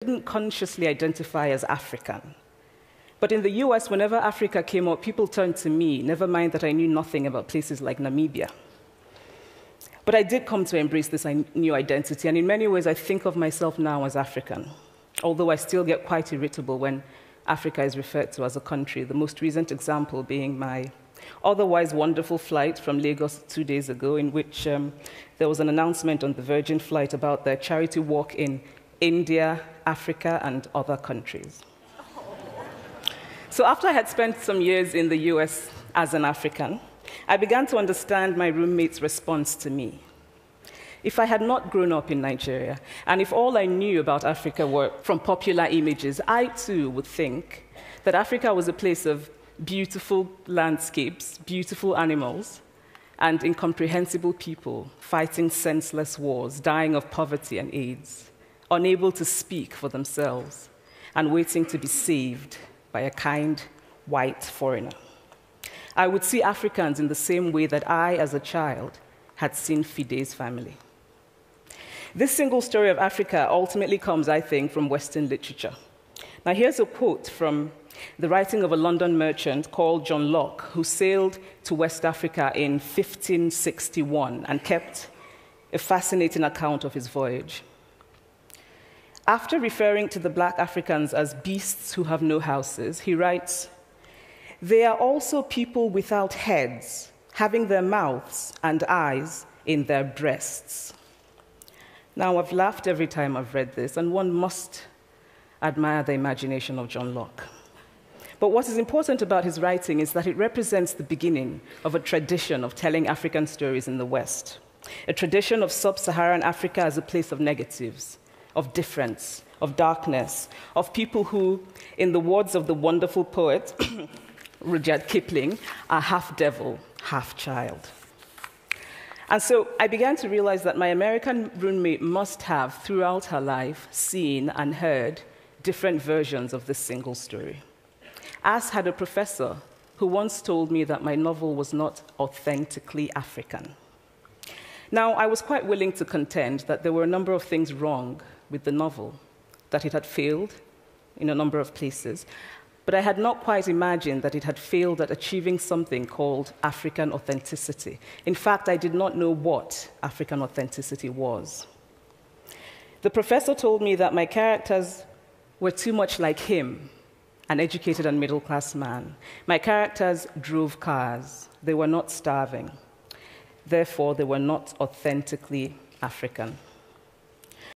didn't consciously identify as African. But in the US, whenever Africa came up, people turned to me, never mind that I knew nothing about places like Namibia. But I did come to embrace this new identity, and in many ways, I think of myself now as African, although I still get quite irritable when Africa is referred to as a country, the most recent example being my otherwise wonderful flight from Lagos 2 days ago, in which there was an announcement on the Virgin flight about their charity walk in India, Africa, and other countries. So after I had spent some years in the US as an African, I began to understand my roommate's response to me. If I had not grown up in Nigeria, and if all I knew about Africa were from popular images, I too would think that Africa was a place of beautiful landscapes, beautiful animals, and incomprehensible people fighting senseless wars, dying of poverty and AIDS, unable to speak for themselves, and waiting to be saved by a kind white foreigner. I would see Africans in the same way that I, as a child, had seen Fide's family. This single story of Africa ultimately comes, I think, from Western literature. Now, here's a quote from the writing of a London merchant called John Locke, who sailed to West Africa in 1561 and kept a fascinating account of his voyage. After referring to the black Africans as beasts who have no houses, he writes, "They are also people without heads, having their mouths and eyes in their breasts." Now, I've laughed every time I've read this, and one must admire the imagination of John Locke. But what is important about his writing is that it represents the beginning of a tradition of telling African stories in the West, a tradition of sub-Saharan Africa as a place of negatives, of difference, of darkness, of people who, in the words of the wonderful poet Rudyard Kipling, are half devil, half child. And so I began to realize that my American roommate must have, throughout her life, seen and heard different versions of this single story. As had a professor who once told me that my novel was not authentically African. Now, I was quite willing to contend that there were a number of things wrong with the novel, that it had failed in a number of places, but I had not quite imagined that it had failed at achieving something called African authenticity. In fact, I did not know what African authenticity was. The professor told me that my characters were too much like him, an educated and middle-class man. My characters drove cars. They were not starving. Therefore, they were not authentically African.